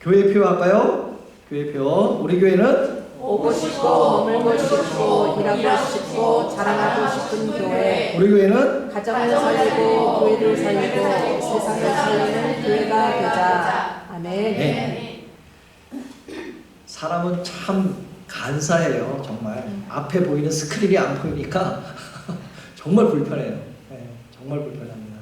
교회표 할까요? 교회표. 우리 교회는 오고 싶고 머물고 싶고 일하고 싶고 자랑하고 싶은 교회. 우리 교회는 가정을 살리고 교회를 살리고 세상을 살리는 교회가 되자. 아멘. 네. 사람은 참 간사해요. 정말 앞에 보이는 스크린이 안 보이니까 정말 불편해요. 네, 정말 불편합니다.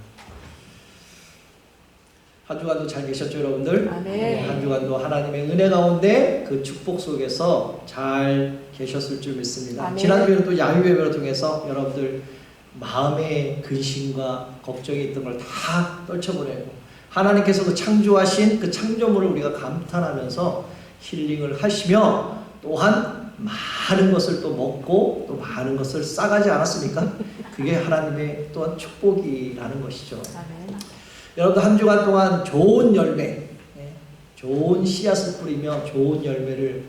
한 주간도 잘 계셨죠, 여러분들? 아멘. 한 주간도 하나님의 은혜 가운데 그 축복 속에서 잘 계셨을 줄 믿습니다. 아멘. 지난주에는 또 야유예배를 통해서 여러분들 마음의 근심과 걱정이 있던 걸 다 떨쳐보내고 하나님께서도 창조하신 그 창조물을 우리가 감탄하면서 힐링을 하시며 또한 많은 것을 또 먹고 또 많은 것을 싸가지 않았습니까? 그게 하나님의 또한 축복이라는 것이죠. 아멘. 여러분들 한 주간 동안 좋은 열매, 좋은 씨앗을 뿌리며 좋은 열매를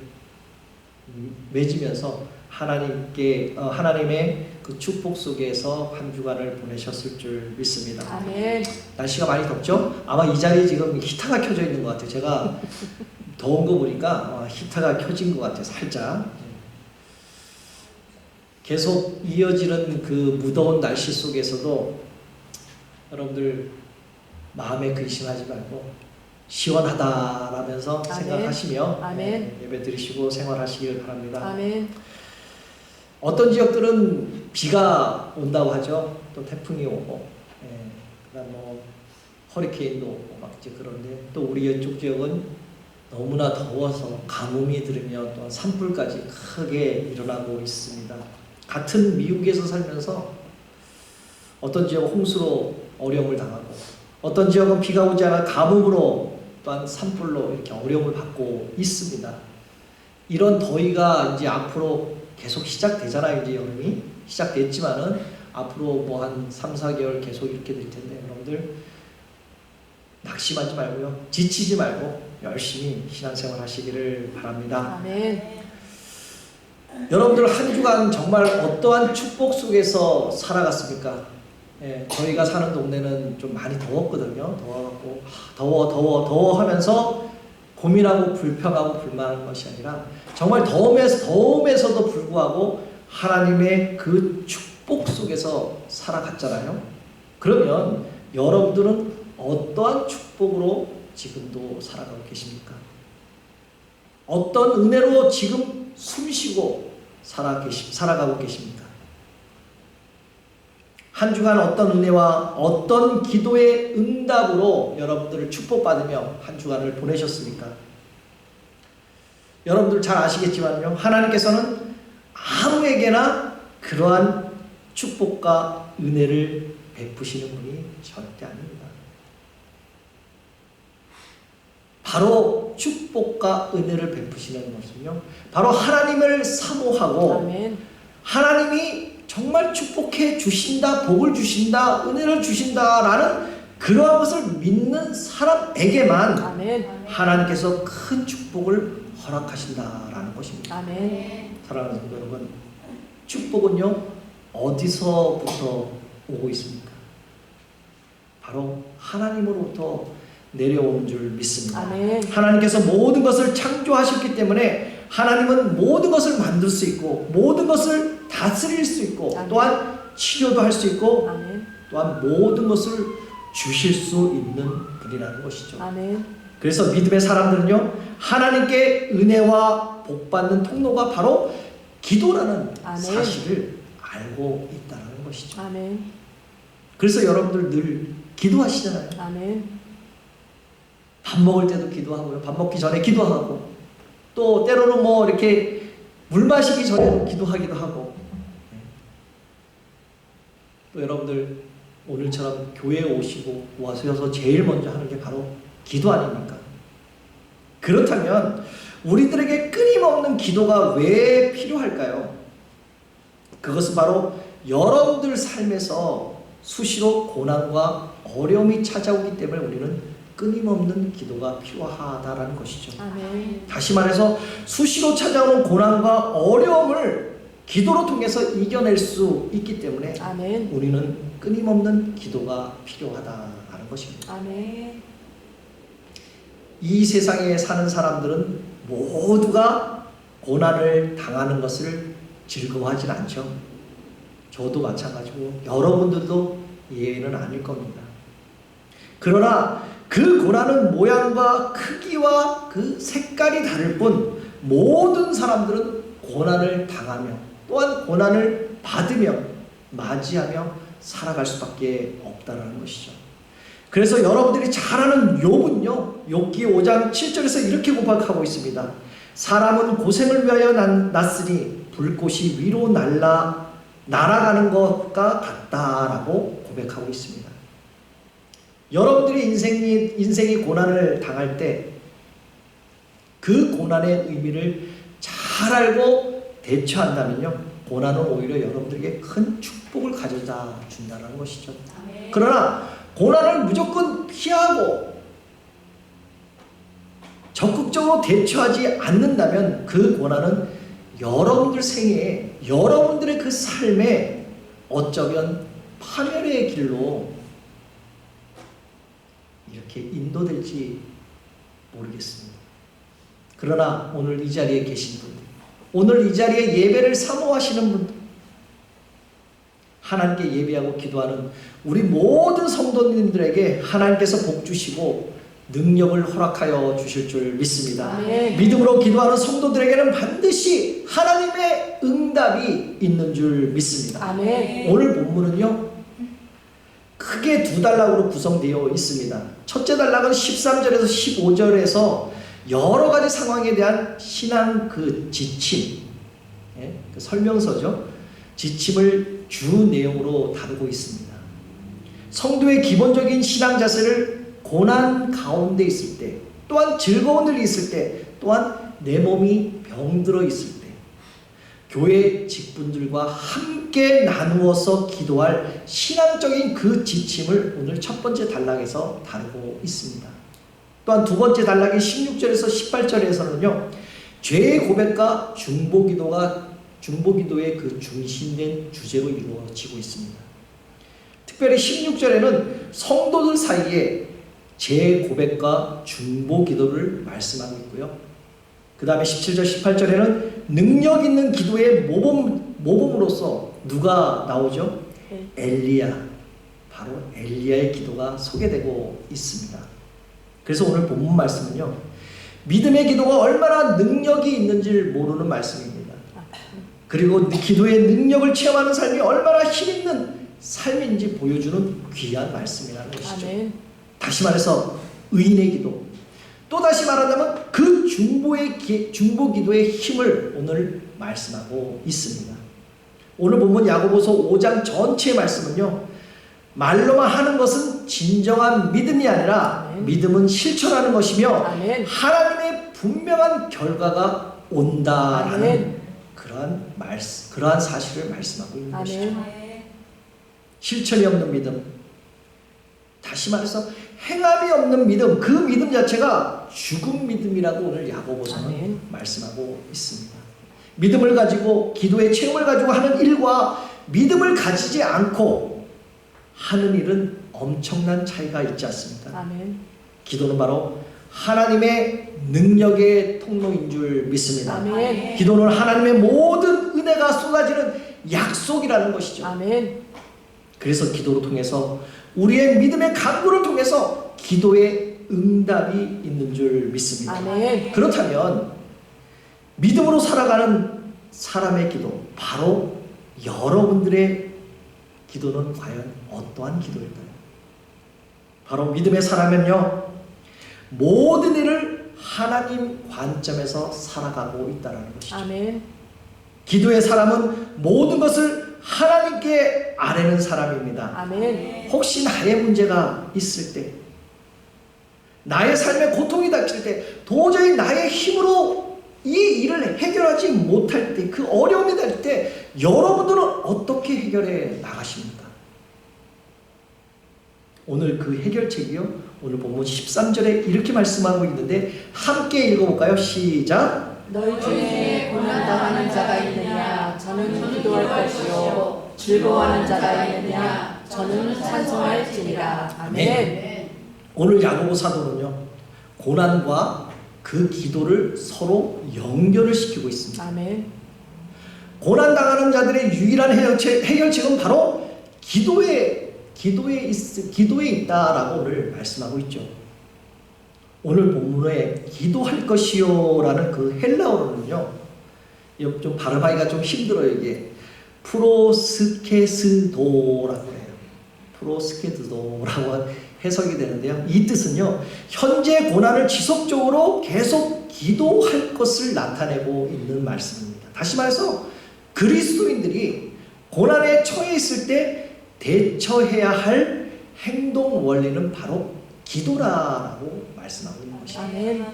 맺으면서 하나님의 그 축복 속에서 한 주간을 보내셨을 줄 믿습니다. 아멘. 날씨가 많이 덥죠? 아마 이 자리에 지금 히터가 켜져 있는 것 같아요. 제가 더운 거 보니까 히터가 켜진 것 같아요. 살짝. 계속 이어지는 그 무더운 날씨 속에서도 여러분들 마음에 근심하지 말고 시원하다라면서 아멘. 생각하시며 아멘. 예배 드리시고 생활하시길 바랍니다. 아멘. 어떤 지역들은 비가 온다고 하죠. 또 태풍이 오고, 그다음 뭐 허리케인도 오고 막 이제 그런데 또 우리 이쪽 지역은 너무나 더워서 가뭄이 들으며 또 산불까지 크게 일어나고 있습니다. 같은 미국에서 살면서 어떤 지역은 홍수로 어려움을 당하고 어떤 지역은 비가 오지 않아 가뭄으로 또한 산불로 이렇게 어려움을 받고 있습니다. 이런 더위가 이제 앞으로 계속 시작되잖아요. 이제 여름이 시작됐지만은 앞으로 뭐 한 3, 4개월 계속 이렇게 될 텐데 여러분들 낙심하지 말고요. 지치지 말고 열심히 신앙생활 하시기를 바랍니다. 아멘. 여러분들 한 주간 정말 어떠한 축복 속에서 살아갔습니까? 저희가 사는 동네는 좀 많이 더웠거든요. 더워갖고 더워 하면서 고민하고 불평하고 불만하는 것이 아니라 정말 더움에서도 불구하고 하나님의 그 축복 속에서 살아갔잖아요. 그러면 여러분들은 어떠한 축복으로 지금도 살아가고 계십니까? 어떤 은혜로 지금 숨쉬고 살아가고 계십니까? 한 주간 어떤 은혜와 어떤 기도의 응답으로 여러분들을 축복받으며 한 주간을 보내셨습니까? 여러분들 잘 아시겠지만요. 하나님께서는 아무에게나 그러한 축복과 은혜를 베푸시는 분이 절대 아닙니다. 바로 축복과 은혜를 베푸시는 것은요. 바로 하나님을 사모하고 아멘. 하나님이 정말 축복해 주신다, 복을 주신다, 은혜를 주신다라는 그러한 것을 믿는 사람에게만 아멘. 하나님께서 큰 축복을 허락하신다라는 것입니다. 아멘. 사랑하는 성도 여러분, 축복은요 어디서부터 오고 있습니까? 바로 하나님으로부터 내려오는 줄 믿습니다. 아멘. 하나님께서 모든 것을 창조하셨기 때문에 하나님은 모든 것을 만들 수 있고 모든 것을 다스릴 수 있고 아멘. 또한 치료도 할 수 있고 아멘. 또한 모든 것을 주실 수 있는 분이라는 것이죠. 아멘. 그래서 믿음의 사람들은요 하나님께 은혜와 복받는 통로가 바로 기도라는 아멘. 사실을 알고 있다는 것이죠. 아멘. 그래서 여러분들 늘 기도하시잖아요. 아멘. 밥 먹을 때도 기도하고요. 밥 먹기 전에 기도하고 또 때로는 뭐 이렇게 물 마시기 전에도 기도하기도 하고 또 여러분들 오늘처럼 교회에 오시고 와서 제일 먼저 하는 게 바로 기도 아닙니까? 그렇다면 우리들에게 끊임없는 기도가 왜 필요할까요? 그것은 바로 여러분들 삶에서 수시로 고난과 어려움이 찾아오기 때문에 우리는 끊임없는 기도가 필요하다라는 것이죠. 아멘. 다시 말해서 수시로 찾아오는 고난과 어려움을 기도로 통해서 이겨낼 수 있기 때문에 아멘. 우리는 끊임없는 기도가 필요하다라는 것입니다. 아멘. 이 세상에 사는 사람들은 모두가 고난을 당하는 것을 즐거워하진 않죠. 저도 마찬가지고 여러분들도 예외는 아닐 겁니다. 그러나 그 고난은 모양과 크기와 그 색깔이 다를 뿐 모든 사람들은 고난을 당하며 또한 고난을 받으며 맞이하며 살아갈 수밖에 없다는 것이죠. 그래서 여러분들이 잘 아는 욥은요, 욥기 5장 7절에서 이렇게 고백하고 있습니다. 사람은 고생을 위하여 났으니 불꽃이 위로 날아가는 것과 같다라고 고백하고 있습니다. 여러분들이 인생이 고난을 당할 때 그 고난의 의미를 잘 알고 대처한다면요, 고난은 오히려 여러분들에게 큰 축복을 가져다 준다는 것이죠. 그러나 고난을 무조건 피하고 적극적으로 대처하지 않는다면 그 고난은 여러분들 생애에, 여러분들의 그 삶에 어쩌면 파멸의 길로 이렇게 인도될지 모르겠습니다. 그러나 오늘 이 자리에 계신 분들, 오늘 이 자리에 예배를 사모하시는 분들, 하나님께 예배하고 기도하는 우리 모든 성도님들에게 하나님께서 복 주시고 능력을 허락하여 주실 줄 믿습니다. 아멘. 믿음으로 기도하는 성도들에게는 반드시 하나님의 응답이 있는 줄 믿습니다. 아멘. 오늘 본문은요, 크게 두 단락으로 구성되어 있습니다. 첫째 단락은 13절에서 15절에서 여러 가지 상황에 대한 신앙 그 지침, 그 설명서죠. 지침을 주 내용으로 다루고 있습니다. 성도의 기본적인 신앙 자세를 고난 가운데 있을 때, 또한 즐거운 일이 있을 때, 또한 내 몸이 병들어 있을 때, 교회 직분들과 함께 나누어서 기도할 신앙적인 그 지침을 오늘 첫 번째 단락에서 다루고 있습니다. 또한 두 번째 단락인 16절에서 18절에서는요, 죄의 고백과 중보기도의 그 중심된 주제로 이루어지고 있습니다. 특별히 16절에는 성도들 사이에 죄의 고백과 중보기도를 말씀하고 있고요. 그 다음에 17절, 18절에는 능력 있는 기도의 모범으로서 누가 나오죠? 엘리야, 바로 엘리야의 기도가 소개되고 있습니다. 그래서 오늘 본문 말씀은요, 믿음의 기도가 얼마나 능력이 있는지를 모르는 말씀입니다. 그리고 기도의 능력을 체험하는 삶이 얼마나 힘있는 삶인지 보여주는 귀한 말씀이라는 것이죠. 아멘. 다시 말해서 의인의 기도, 또 다시 말하자면 그 중보 기도의 힘을 오늘 말씀하고 있습니다. 오늘 본문 야고보서 5장 전체의 말씀은요, 말로만 하는 것은 진정한 믿음이 아니라 아멘. 믿음은 실천하는 것이며 아멘. 하나님의 분명한 결과가 온다라는 아멘. 그러한 사실을 말씀하고 있는 것이죠. 아멘. 실천이 없는 믿음, 다시 말해서 행함이 없는 믿음, 그 믿음 자체가 죽은 믿음이라고 오늘 야고보서는 아멘. 말씀하고 있습니다. 믿음을 가지고 기도의 체험을 가지고 하는 일과 믿음을 가지지 않고 하는 일은 엄청난 차이가 있지 않습니까? 아멘. 기도는 바로 하나님의 능력의 통로인 줄 믿습니다. 아멘. 기도는 하나님의 모든 은혜가 쏟아지는 약속이라는 것이죠. 아멘. 그래서 기도를 통해서 우리의 믿음의 간구를 통해서 기도의 응답이 있는 줄 믿습니다. 아멘. 그렇다면 믿음으로 살아가는 사람의 기도, 바로 여러분들의 기도는 과연 어떠한 기도일까요? 바로 믿음의 사람은요, 모든 일을 하나님 관점에서 살아가고 있다는 것이죠. 아멘. 기도의 사람은 모든 것을 하나님께 아뢰는 사람입니다. 아멘. 혹시 나의 문제가 있을 때, 나의 삶에 고통이 닥칠 때, 도저히 나의 힘으로 이 일을 해결하지 못할 때, 그 어려움이 될 때 여러분들은 어떻게 해결해 나가십니까? 오늘 그 해결책이요, 오늘 본문 13절에 이렇게 말씀하고 있는데 함께 읽어볼까요? 시작! 너희 중에 고난당하는 자가 있느냐? 저는 기도할 것이요. 즐거워하는 자가 있느냐? 저는 찬송할지니라. 아멘. 오늘 야고보 사도는요, 고난과 그 기도를 서로 연결을 시키고 있습니다. 아멘. 고난당하는 자들의 유일한 해결책은 바로 기도에 있다라고 오늘 말씀하고 있죠. 오늘 본문에 기도할 것이요 라는 그 헬라어로는요, 좀 발음하기가 좀 힘들어요. 이게 프로스케스도라고 해요. 프로스케스도라고 해석이 되는데요, 이 뜻은요, 현재 고난을 지속적으로 계속 기도할 것을 나타내고 있는 말씀입니다. 다시 말해서 그리스도인들이 고난에 처해 있을 때 대처해야 할 행동 원리는 바로 기도라고 말씀하고 있는 것입니다. 아멘.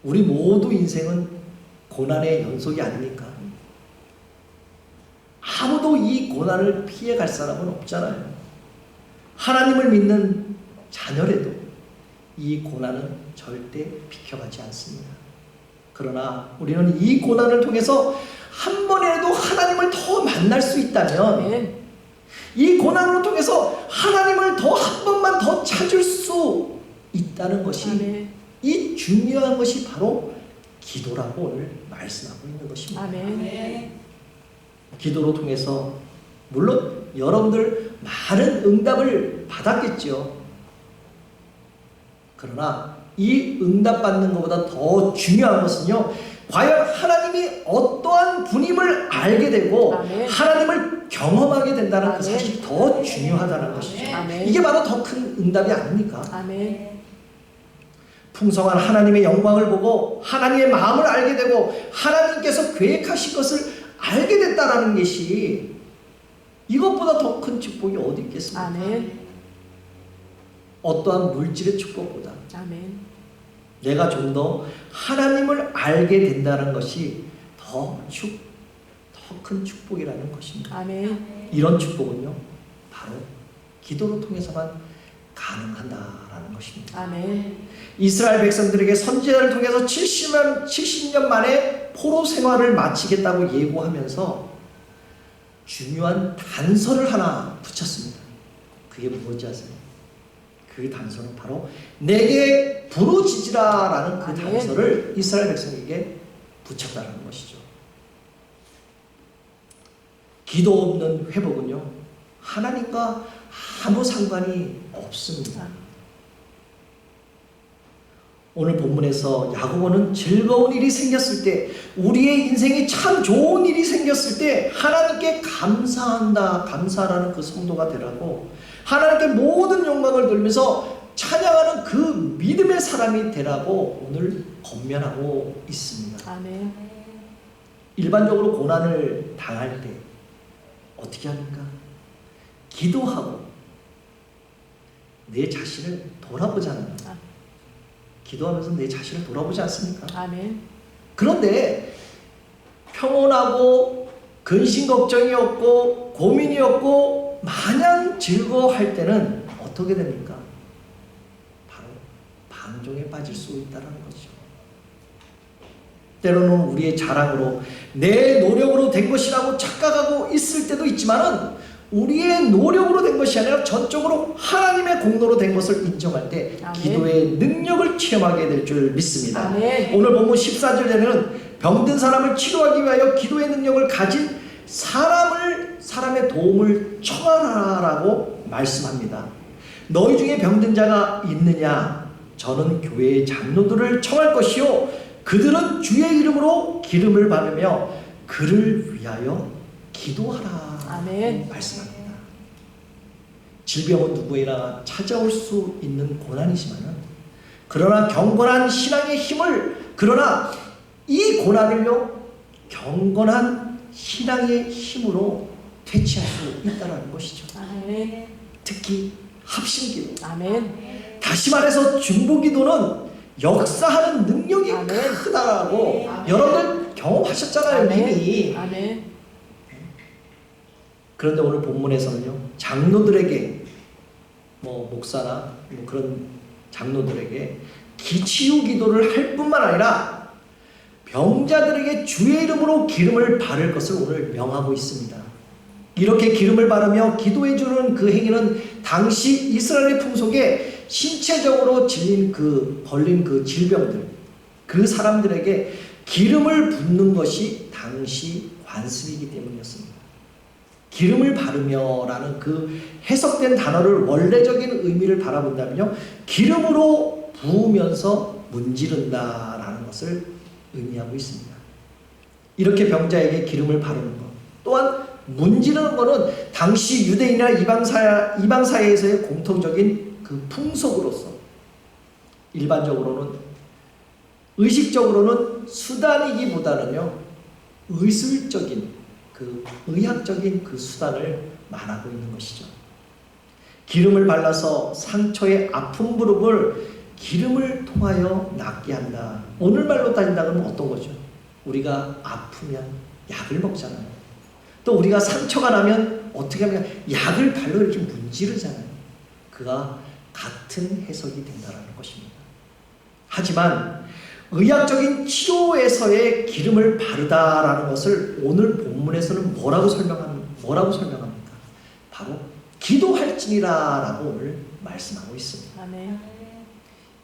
우리 모두 인생은 고난의 연속이 아닙니까? 아무도 이 고난을 피해갈 사람은 없잖아요. 하나님을 믿는 자녀라도 이 고난은 절대 비켜가지 않습니다. 그러나 우리는 이 고난을 통해서 한 번이라도 하나님을 더 만날 수 있다면, 아멘. 이 고난을 통해서 하나님을 더 한 번만 더 찾을 수 있다는 것이, 아멘. 이 중요한 것이 바로 기도라고 오늘 말씀하고 있는 것입니다. 아멘. 기도로 통해서 물론 여러분들 많은 응답을 받았겠죠. 그러나 이 응답받는 것보다 더 중요한 것은요, 과연 하나님이 어떠한 분임을 알게 되고 아멘. 하나님을 경험하게 된다는 그 아멘. 사실이 더 중요하다는 것이죠. 아멘. 이게 바로 더 큰 응답이 아닙니까? 아멘. 풍성한 하나님의 영광을 보고 하나님의 마음을 알게 되고 하나님께서 계획하신 것을 알게 됐다라는 것이, 이것보다 더 큰 축복이 어디 있겠습니까? 아멘. 어떠한 물질의 축복보다 아멘. 내가 좀 더 하나님을 알게 된다는 것이 더 큰 축복이라는 것입니다. 아멘. 이런 축복은요, 바로 기도로 통해서만 가능하다라는 것입니다. 아멘. 이스라엘 백성들에게 선지자를 통해서 70년 만에 포로 생활을 마치겠다고 예고하면서 중요한 단서를 하나 붙였습니다. 그게 뭔지 아세요? 그 단서는 바로 내게 부르짖으라라는 그 아멘. 단서를 이스라엘 백성에게 붙였다는 것이죠. 기도 없는 회복은요, 하나님과 아무 상관이 없습니다. 오늘 본문에서 야고보는 즐거운 일이 생겼을 때, 우리의 인생에 참 좋은 일이 생겼을 때 하나님께 감사라는 그 성도가 되라고, 하나님께 모든 영광을 돌리면서 찬양하는 그 믿음의 사람이 되라고 오늘 권면하고 있습니다. 아멘. 일반적으로 고난을 당할 때 어떻게 합니까? 기도하고 내 자신을 돌아보잖아요. 기도하면서 내 자신을 돌아보지 않습니까? 아멘. 그런데 평온하고 근심 걱정이 없고 고민이 없고 마냥 즐거워할 때는 어떻게 됩니까? 바로 방종에 빠질 수 있다는 거죠. 때로는 우리의 자랑으로 내 노력으로 된 것이라고 착각하고 있을 때도 있지만은, 우리의 노력으로 된 것이 아니라 전적으로 하나님의 공로로 된 것을 인정할 때 아멘. 기도의 능력을 체험하게 될 줄 믿습니다. 아멘. 오늘 본문 14절에는 병든 사람을 치료하기 위하여 기도의 능력을 가진 사람의 도움을 청하라라고 말씀합니다. 너희 중에 병든 자가 있느냐? 저는 교회의 장로들을 청할 것이요, 그들은 주의 이름으로 기름을 바르며 그를 위하여 기도하라. 아멘. 말씀합니다. 질병은 누구에나 찾아올 수 있는 고난이지만은, 그러나 경건한 신앙의 힘을, 그러나 이 고난을요, 경건한 신앙의 힘으로 퇴치할 수 있다는 것이죠. 아멘. 특히 합심기도, 아멘. 다시 말해서 중보기도는 역사하는 능력이 아멘. 크다라고 아멘. 여러분들 경험하셨잖아요, 이미. 아멘. 그런데 오늘 본문에서는요, 장로들에게, 목사나 그런 장로들에게 치유 기도를 할 뿐만 아니라 병자들에게 주의 이름으로 기름을 바를 것을 오늘 명하고 있습니다. 이렇게 기름을 바르며 기도해 주는 그 행위는 당시 이스라엘의 풍속에 신체적으로 걸린 그 질병들, 그 사람들에게 기름을 붓는 것이 당시 관습이기 때문이었습니다. 기름을 바르며라는 그 해석된 단어를 원래적인 의미를 바라본다면요, 기름으로 부으면서 문지른다라는 것을 의미하고 있습니다. 이렇게 병자에게 기름을 바르는 것, 또한 문지르는 것은 당시 유대인이나 이방 사회에서의 공통적인 그 풍속으로서 일반적으로는 의식적으로는 수단이기보다는요, 의술적인 의학적인 그 수단을 말하고 있는 것이죠. 기름을 발라서 상처의 아픈 무릎을 기름을 통하여 낫게 한다. 오늘 말로 따진다면 어떤 거죠? 우리가 아프면 약을 먹잖아요. 또 우리가 상처가 나면 어떻게 하면 약을 발로 이렇게 문지르잖아요. 그가 같은 해석이 된다는 것입니다. 하지만 의학적인 치료에서의 기름을 바르다라는 것을 오늘 본문에서는 뭐라고 설명합니까? 바로 기도할지니라라고 오늘 말씀하고 있습니다. 아멘.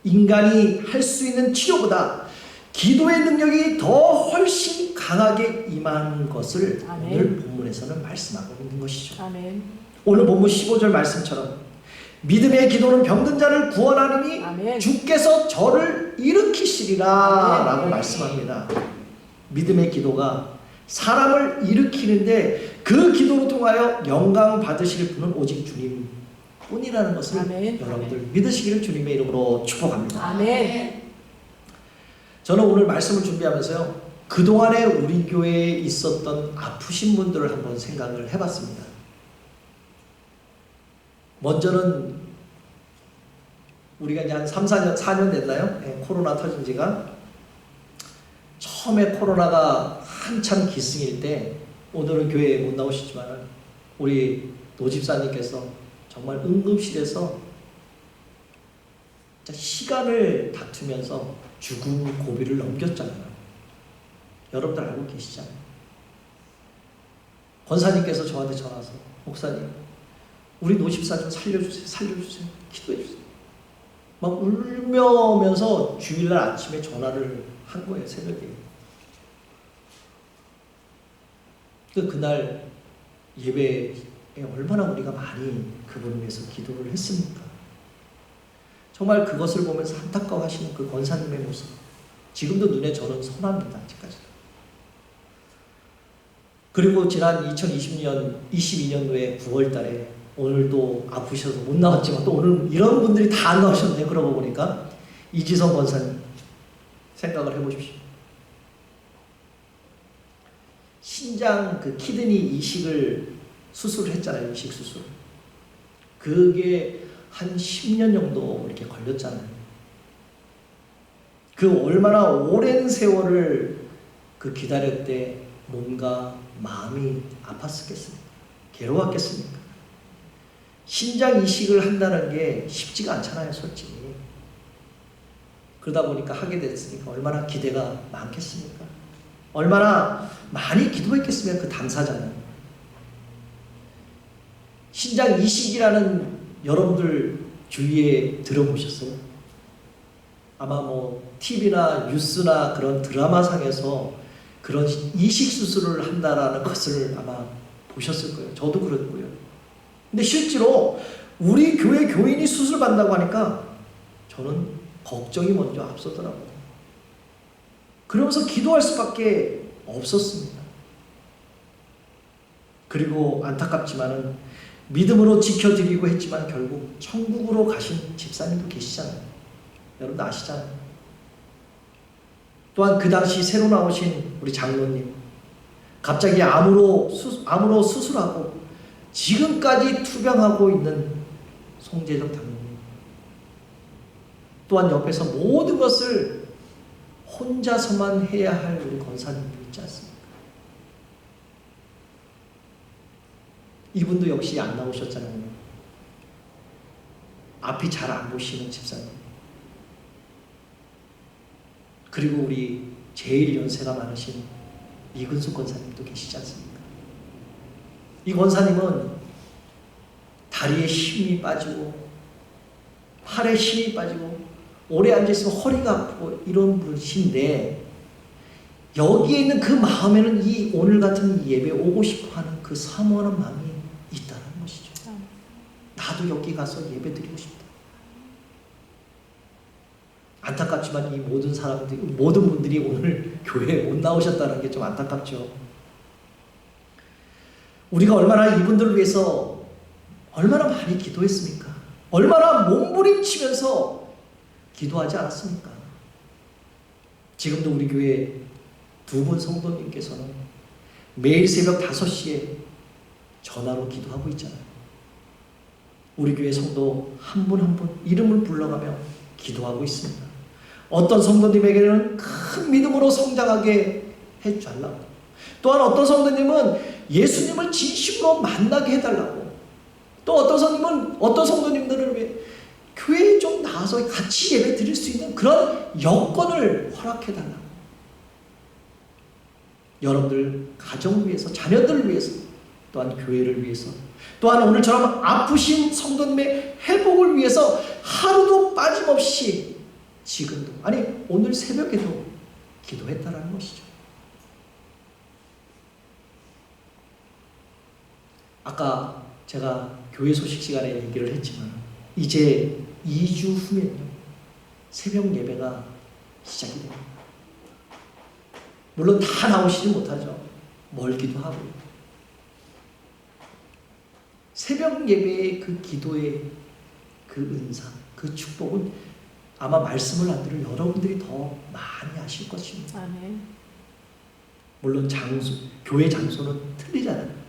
인간이 할 수 있는 치료보다 기도의 능력이 더 훨씬 강하게 임한 것을 아멘. 오늘 본문에서는 말씀하고 있는 것이죠. 아멘. 오늘 본문 15절 말씀처럼 믿음의 기도는 병든 자를 구원하느니 아멘. 주께서 저를 일으키시리라 아멘. 라고 말씀합니다. 믿음의 기도가 사람을 일으키는데 그 기도로 통하여 영광 받으실 분은 오직 주님 뿐이라는 것을 아멘. 여러분들 믿으시기를 주님의 이름으로 축복합니다. 아멘. 저는 오늘 말씀을 준비하면서요, 그동안에 우리 교회에 있었던 아프신 분들을 한번 생각을 해봤습니다. 먼저는 우리가 이제 한 4년 됐나요? 네, 코로나 터진 지가. 처음에 코로나가 한참 기승일 때, 오늘은 교회에 못 나오시지만 우리 노집사님께서 정말 응급실에서 시간을 다투면서 죽음 고비를 넘겼잖아요. 여러분들 알고 계시잖아요. 권사님께서 저한테 전화해서, 목사님, 우리 노집사 좀 살려주세요. 기도해주세요. 막 울면서 주일날 아침에 전화를 한 거예요, 새벽에. 그날 예배에 얼마나 우리가 많이 그분을 위해서 기도를 했습니까? 정말 그것을 보면서 안타까워하시는 그 권사님의 모습, 지금도 눈에 저는 선합니다, 아직까지도. 그리고 지난 2022년도에 9월 달에 오늘도 아프셔서 못 나왔지만 또 오늘 이런 분들이 다 안 나오셨네요. 그러고 보니까 이지성 권사님 생각을 해보십시오. 신장 그 키드니 이식을 수술을 했잖아요. 이식 수술. 그게 한 10년 정도 이렇게 걸렸잖아요. 그 얼마나 오랜 세월을 그 기다렸대 몸과 마음이 아팠겠습니까? 괴로웠겠습니까? 신장 이식을 한다는 게 쉽지가 않잖아요, 솔직히. 그러다 보니까 하게 됐으니까 얼마나 기대가 많겠습니까? 얼마나 많이 기도했겠으면 그 당사자는. 신장 이식이라는 여러분들 주위에 들어보셨어요? 아마 TV나 뉴스나 그런 드라마상에서 그런 이식 수술을 한다라는 것을 아마 보셨을 거예요. 저도 그랬고요. 근데 실제로 우리 교회 교인이 수술 받는다고 하니까 저는 걱정이 먼저 앞서더라고요. 그러면서 기도할 수밖에 없었습니다. 그리고 안타깝지만은 믿음으로 지켜드리고 했지만 결국 천국으로 가신 집사님도 계시잖아요. 여러분도 아시잖아요. 또한 그 당시 새로 나오신 우리 장로님, 갑자기 암으로 수술하고 지금까지 투병하고 있는 송재정 장로님, 또한 옆에서 모든 것을 혼자서만 해야 할 우리 권사님도 있지 않습니까? 이분도 역시 안 나오셨잖아요. 앞이 잘 안 보시는 집사님. 그리고 우리 제일 연세가 많으신 이근숙 권사님도 계시지 않습니까? 이 권사님은 다리에 힘이 빠지고 팔에 힘이 빠지고 오래 앉아있으면 허리가 아프고 이런 분이신데 여기에 있는 그 마음에는 이 오늘 같은 이 예배에 오고 싶어하는 그 사모하는 마음이 있다는 것이죠. 나도 여기 가서 예배 드리고 싶다. 안타깝지만 이 모든 사람들, 모든 분들이 오늘 교회에 못 나오셨다는 게 좀 안타깝죠. 우리가 얼마나 이분들을 위해서 얼마나 많이 기도했습니까? 얼마나 몸부림치면서 기도하지 않았습니까? 지금도 우리 교회 두 분 성도님께서는 매일 새벽 5시에 전화로 기도하고 있잖아요. 우리 교회 성도 한 분 한 분 이름을 불러가며 기도하고 있습니다. 어떤 성도님에게는 큰 믿음으로 성장하게 해달라고, 또한 어떤 성도님은 예수님을 진심으로 만나게 해달라고, 또 어떤 성도님들을 위해 교회에 좀 나와서 같이 예배 드릴 수 있는 그런 여건을 허락해달라고, 여러분들 가정을 위해서, 자녀들을 위해서, 또한 교회를 위해서, 또한 오늘처럼 아프신 성도님의 회복을 위해서 하루도 빠짐없이 지금도, 아니 오늘 새벽에도 기도했다라는 것이죠. 아까 제가 교회 소식 시간에 얘기를 했지만 이제 2주 후면요 새벽 예배가 시작이 됩니다. 물론 다 나오시지 못하죠. 멀기도 하고. 새벽 예배의 그 기도의 그 은사, 그 축복은 아마 말씀을 안 들을 여러분들이 더 많이 아실 것입니다. 아멘. 물론 교회 장소는 틀리잖아요.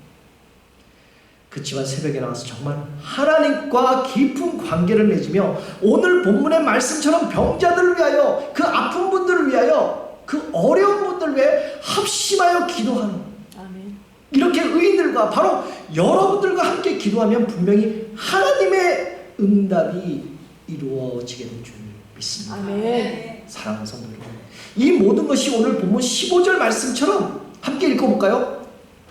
그렇지만 새벽에 나와서 정말 하나님과 깊은 관계를 맺으며 오늘 본문의 말씀처럼 병자들을 위하여, 그 아픈 분들을 위하여, 그 어려운 분들을 위해 합심하여 기도하는, 아멘. 이렇게 의인들과 바로 여러분들과 함께 기도하면 분명히 하나님의 응답이 이루어지게 될 줄 믿습니다. 아멘. 사랑하는 성도 여러분, 이 모든 것이 오늘 본문 15절 말씀처럼 함께 읽어볼까요?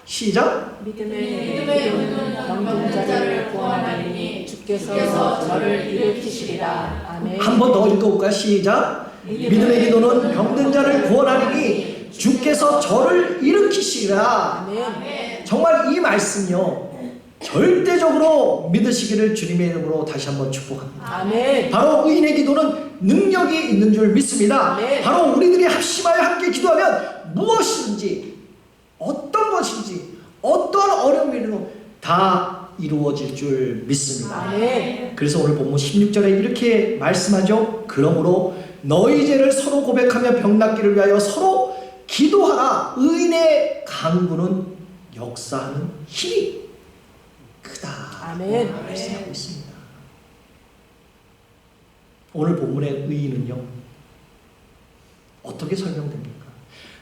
시작! 믿음의 기도는 병든 자를 구원하리니 주께서 저를 일으키시리라. 아멘. 한 번 더 읽어볼까요? 시작! 믿음의 기도는 병든 자를 구원하리니 주께서 저를 일으키시리라. 아멘. 정말 이 말씀요 절대적으로 믿으시기를 주님의 이름으로 다시 한번 축복합니다. 아멘. 바로 의인의 기도는 능력이 있는 줄 믿습니다. 아멘. 바로 우리들이 합심하여 함께 기도하면 무엇이든지, 어떤 것인지, 어떠한 어려움이라도 다 이루어질 줄 믿습니다. 아멘. 그래서 오늘 본문 16절에 이렇게 말씀하죠. 그러므로 너희 죄를 서로 고백하며 병 낫기를 위하여 서로 기도하라. 의인의 간구는 역사하는 힘이 크다. 아멘. 말씀하고 있습니다. 오늘 본문의 의인은요 어떻게 설명됩니까?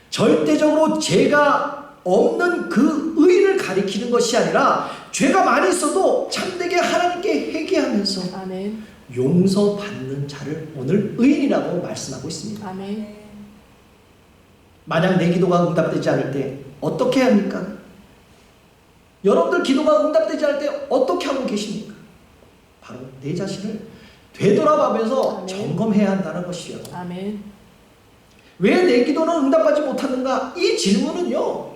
절대적으로 죄가 없는 그 의인을 가리키는 것이 아니라 죄가 많이 있어도 참되게 하나님께 회개하면서 아멘. 용서받는 자를 오늘 의인이라고 말씀하고 있습니다. 아멘. 만약 내 기도가 응답되지 않을 때 어떻게 합니까? 여러분들 기도가 응답되지 않을 때 어떻게 하고 계십니까? 바로 내 자신을 되돌아가면서 아멘. 점검해야 한다는 것이요. 아멘. 왜 내 기도는 응답하지 못하는가? 이 질문은요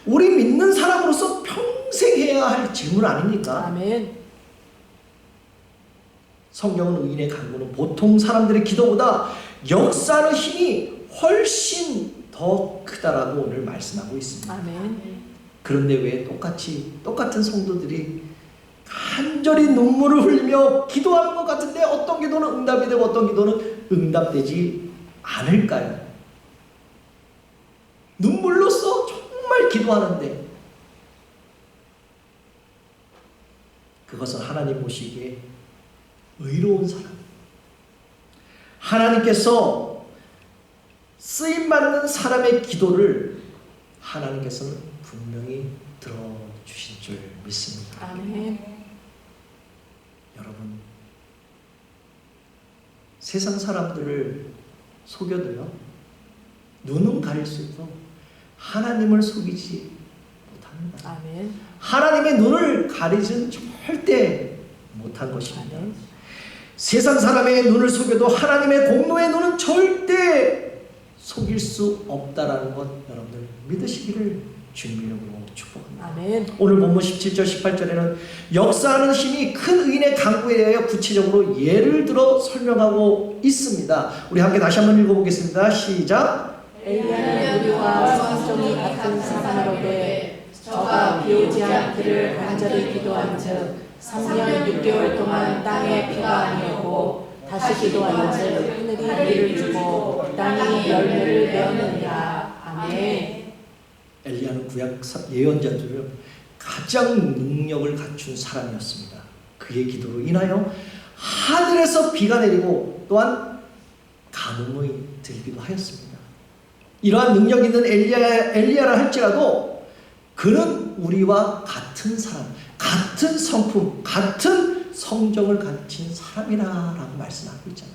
우리 믿는 사람으로서 평생 해야 할 질문 아닙니까? 아멘. 성경은 의인의 간구는 보통 사람들의 기도보다 역사하는 힘이 훨씬 더 크다라고 오늘 말씀하고 있습니다. 아멘. 그런데 왜 똑같은 성도들이 간절히 눈물을 흘리며 기도하는 것 같은데 어떤 기도는 응답이 되고 어떤 기도는 응답되지 않을까요? 눈물로써 정말 기도하는데 그것은 하나님 보시기에 의로운 사람, 하나님께서 쓰임받는 사람의 기도를 하나님께서는 분명히 들어주실 줄 믿습니다. 아멘. 여러분, 세상 사람들을 속여도요 눈은 가릴 수 있고 하나님을 속이지 못합니다. 아멘. 하나님의 눈을 가리지는 절대 못한 것입니다. 아멘. 세상 사람의 눈을 속여도 하나님의 공로의 눈은 절대 속일 수 없다라는 것 여러분들 믿으시기를 주님의 이름으로 축복합니다. 아멘. 오늘 본문 17절 18절에는 역사하는 힘이 큰 의인의 강구에 대하여 구체적으로 예를 들어 설명하고 있습니다. 우리 함께 다시 한번 읽어보겠습니다. 시작. 엘리야는 우리와 성정이 같은 사람으로되 저가 비오지 않기를 간절히 기도한즉 3년 6개월 동안 땅에 비가 아니었고 다시 기도한즉 하늘이 비를 주고 땅이 열매를 내었느니라. 아멘. 엘리야는 구약 예언자 중 가장 능력을 갖춘 사람이었습니다. 그의 기도로 인하여 하늘에서 비가 내리고 또한 가뭄이 들기도 하였습니다. 이러한 능력 있는 엘리야라 할지라도 그는 우리와 같은 사람, 같은 성품, 같은 성정을 가진 사람이라고 말씀하고 있잖아요.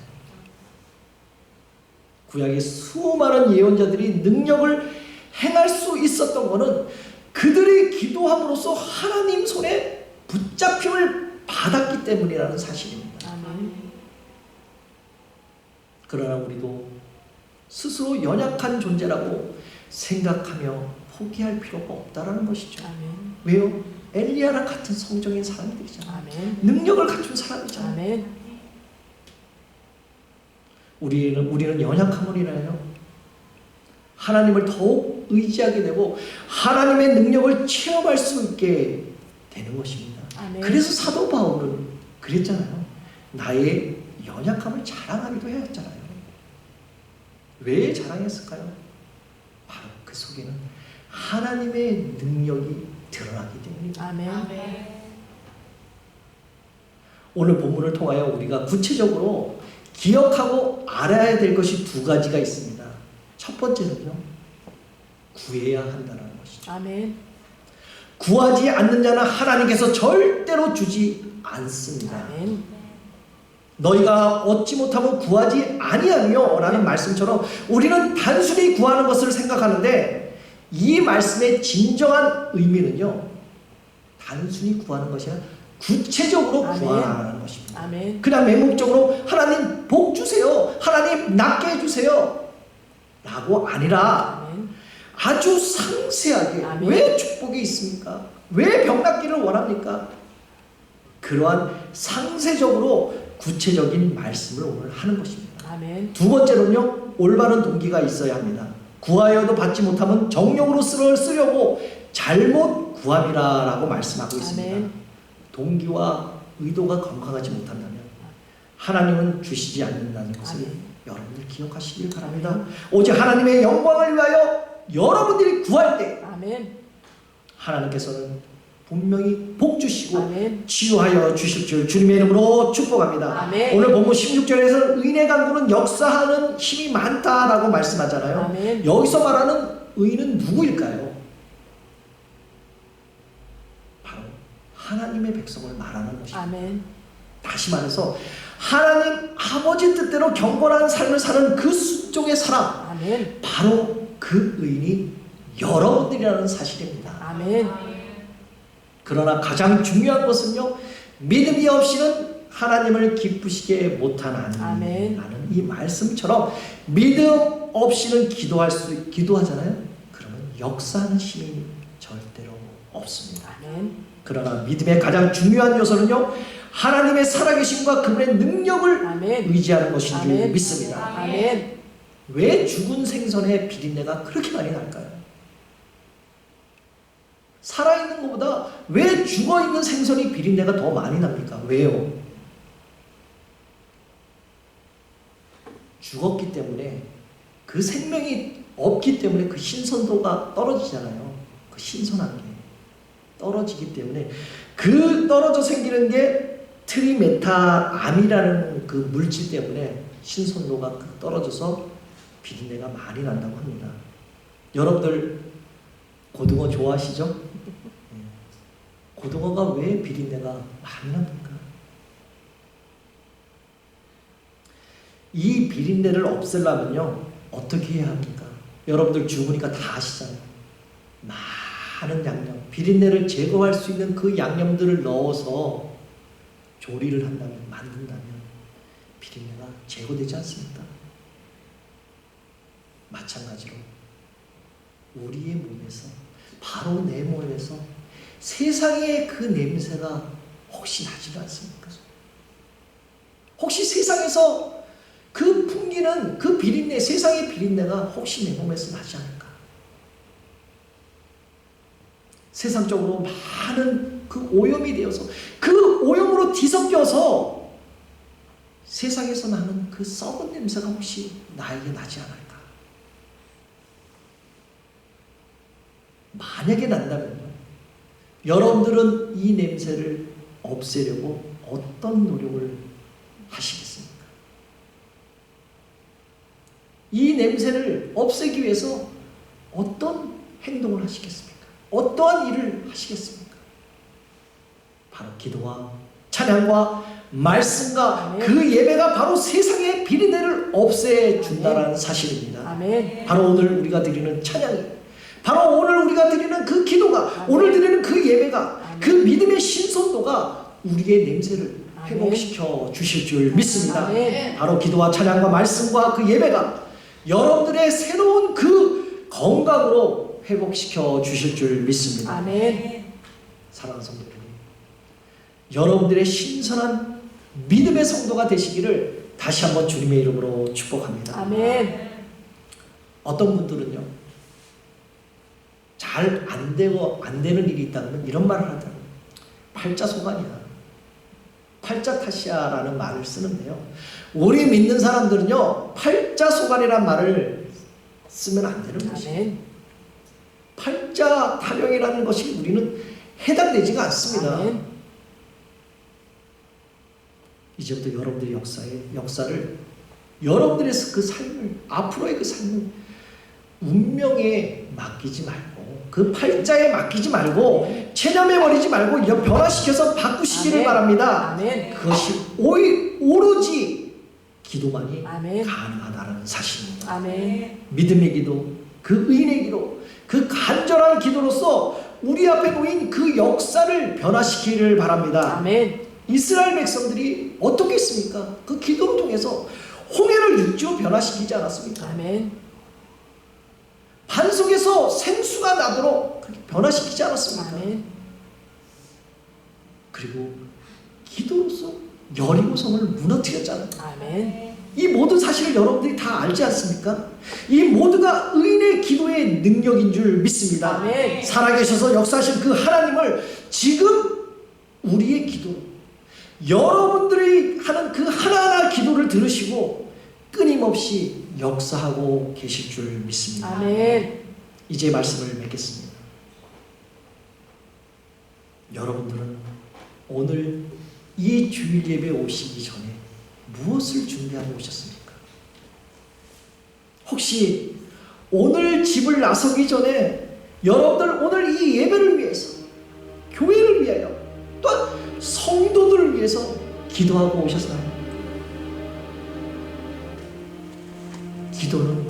구약의 수많은 예언자들이 능력을 행할 수 있었던 것은 그들이 기도함으로써 하나님 손에 붙잡힘을 받았기 때문이라는 사실입니다. 아멘. 그러나 우리도 스스로 연약한 존재라고 생각하며 포기할 필요가 없다라는 것이죠. 아멘. 왜요? 엘리야랑 같은 성정인 사람들이잖아요. 아멘. 능력을 갖춘 사람이잖아요. 아멘. 우리는 연약함을 인하여 하나님을 더욱 의지하게 되고 하나님의 능력을 체험할 수 있게 되는 것입니다. 아멘. 그래서 사도 바울은 그랬잖아요. 나의 연약함을 자랑하기도 했잖아요. 왜 자랑했을까요? 바로 그 속에는 하나님의 능력이 드러나기 때문입니다. 아멘. 오늘 본문을 통하여 우리가 구체적으로 기억하고 알아야 될 것이 두 가지가 있습니다. 첫 번째는요, 구해야 한다는 것이죠. 아멘. 구하지 않는 자는 하나님께서 절대로 주지 않습니다. 아멘. 너희가 얻지 못하면 구하지 아니하며 라는 말씀처럼 우리는 단순히 구하는 것을 생각하는데 이 말씀의 진정한 의미는요, 단순히 구하는 것이 아니라 구체적으로 아멘. 구하라는 것입니다. 아멘. 그냥 맹목적으로 하나님 복 주세요, 하나님 낫게 해주세요 라고 아니라 아멘. 아주 상세하게 아멘. 왜 축복이 있습니까? 왜 병 낫기를 원합니까? 그러한 상세적으로 구체적인 말씀을 오늘 하는 것입니다. 아멘. 두 번째로는요, 올바른 동기가 있어야 합니다. 구하여도 받지 못하면 정욕으로 쓰려고 잘못 구함이라 라고 말씀하고 있습니다. 아멘. 동기와 의도가 건강하지 못한다면 하나님은 주시지 않는다는 것을 아멘. 여러분들 기억하시길 바랍니다. 오직 하나님의 영광을 위하여 여러분들이 구할 때 아멘. 하나님께서는 분명히 복 주시고 아멘. 치유하여 주실 줄 주님의 이름으로 축복합니다. 아멘. 오늘 본문 16절에서 의인의 강구는 역사하는 힘이 많다라고 말씀하잖아요. 아멘. 여기서 말하는 의인은 누구일까요? 바로 하나님의 백성을 말하는 것입니다. 아멘. 다시 말해서 하나님 아버지 뜻대로 경건한 삶을 사는 그 순종의 사람, 아멘. 바로 그 의인이 여러분들이라는 사실입니다. 아멘. 그러나 가장 중요한 것은요, 믿음이 없이는 하나님을 기쁘시게 못하나니 아멘. 라는 이 말씀처럼 믿음 없이는 기도하잖아요. 그러면 역사하는 힘이 절대로 없습니다. 아멘. 그러나 믿음의 가장 중요한 요소는요, 하나님의 살아계심과 그분의 능력을 아멘. 의지하는 것인 줄 아멘. 믿습니다. 아멘. 왜 죽은 생선의 비린내가 그렇게 많이 날까요? 살아있는 것보다 왜 죽어있는 생선이 비린내가 더 많이 납니까? 왜요? 죽었기 때문에 그 생명이 없기 때문에 그 신선도가 떨어지잖아요. 그 신선한 게 떨어지기 때문에 그 떨어져 생기는 게 트리메타암이라는 그 물질 때문에 신선도가 떨어져서 비린내가 많이 난다고 합니다. 여러분들 고등어 좋아하시죠? 고등어가 왜 비린내가 많이 납니까? 이 비린내를 없애려면요, 어떻게 해야 합니까? 여러분들 죽으니까 다 아시잖아요. 많은 양념, 비린내를 제거할 수 있는 그 양념들을 넣어서 조리를 한다면, 만든다면 비린내가 제거되지 않습니까? 마찬가지로 우리의 몸에서, 바로 내 몸에서 세상의 그 냄새가 혹시 나지 않습니까? 혹시 세상에서 그 풍기는 그 비린내, 세상의 비린내가 혹시 내 몸에서 나지 않을까? 세상적으로 많은 그 오염이 되어서, 그 오염으로 뒤섞여서 세상에서 나는 그 썩은 냄새가 혹시 나에게 나지 않을까? 만약에 난다면요, 여러분들은 이 냄새를 없애려고 어떤 노력을 하시겠습니까? 이 냄새를 없애기 위해서 어떤 행동을 하시겠습니까? 어떠한 일을 하시겠습니까? 바로 기도와 찬양과 말씀과 그 예배가 바로 세상의 비린내를 없애준다는 사실입니다. 아멘. 바로 오늘 우리가 드리는 찬양이, 바로 오늘 우리가 드리는 그 기도가, 오늘 드리는 그 예배가, 그 믿음의 신선도가 우리의 냄새를 회복시켜 주실 줄 믿습니다. 바로 기도와 찬양과 말씀과 그 예배가 여러분들의 새로운 그 건강으로 회복시켜 주실 줄 믿습니다. 아멘. 사랑하는 성도 여러분, 여러분들의 신선한 믿음의 성도가 되시기를 다시 한번 주님의 이름으로 축복합니다. 아멘. 어떤 분들은요, 잘 안 되는 일이 있다면 이런 말을 하더라고요. 팔자소간이야, 팔자 탓이야라는 말을 쓰는데요, 우리 믿는 사람들은요, 팔자소간이라는 말을 쓰면 안 되는 것이에요. 아멘. 팔자 타령이라는 것이 우리는 해당되지가 않습니다. 아멘. 이제부터 여러분들의 역사를, 여러분들의 그 삶을, 앞으로의 그 삶을 운명에 맡기지 말고, 그 팔자에 맡기지 말고, 체념해버리지 말고 변화시켜서 바꾸시기를 아멘. 바랍니다. 아멘. 그것이 오로지 기도만이 아멘. 가능하다는 사실입니다. 아멘. 믿음의 기도, 그 의인의 기도, 그 간절한 기도로서 우리 앞에 놓인 그 역사를 변화시키기를 바랍니다. 아멘. 이스라엘 백성들이 어떻게 했습니까? 그 기도를 통해서 홍해를 육지로 변화시키지 않았습니까? 아멘. 반석에서 생수가 나도록 그렇게 변화시키지 않았습니까? 아멘. 그리고 기도로서 여리고성을 무너뜨렸잖아요. 아멘. 이 모든 사실을 여러분들이 다 알지 않습니까? 이 모두가 의인의 기도의 능력인 줄 믿습니다. 아멘. 살아계셔서 역사하신 그 하나님을 지금 우리의 기도, 여러분들이 하는 그 하나하나 기도를 들으시고 끊임없이 역사하고 계실 줄 믿습니다. 아멘. 이제 말씀을 맺겠습니다. 여러분들은 오늘 이 주일 예배 오시기 전에 무엇을 준비하고 오셨습니까? 혹시 오늘 집을 나서기 전에 여러분들 오늘 이 예배를 위해서, 교회를 위하여, 또한 성도들을 위해서 기도하고 오셨나요? 기도는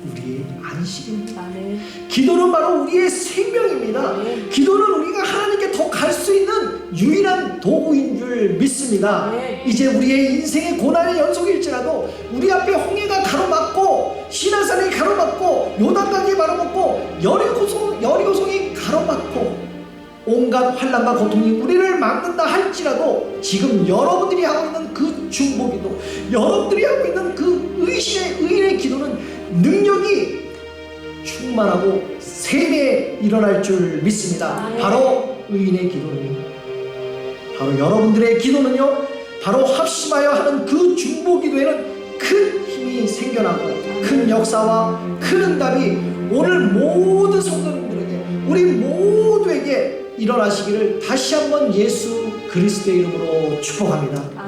우리의 안식입니다. 아멘. 기도는 바로 우리의 생명입니다. 아멘. 기도는 우리가 하나님께 더 갈 수 있는 유일한 도구인 줄 믿습니다. 아멘. 이제 우리의 인생의 고난의 연속일지라도 우리 앞에 홍해가 가로막고 시내산이 가로막고 요단강이 가로막고 여리고성이 가로막고 온갖 환난과 고통이 우리를 막는다 할지라도 지금 여러분들이 하고 있는 그 중보기도, 여러분들이 하고 있는 그 의인의 기도는 능력이 충만하고 세배에 일어날 줄 믿습니다. 바로 의인의 기도는요, 바로 여러분들의 기도는요, 바로 합심하여 하는 그 중보기도에는 큰 힘이 생겨나고 큰 역사와 큰 응답이 오늘 모든 성도님들에게, 우리 모두에게 일어나시기를 다시 한번 예수 그리스도의 이름으로 축복합니다.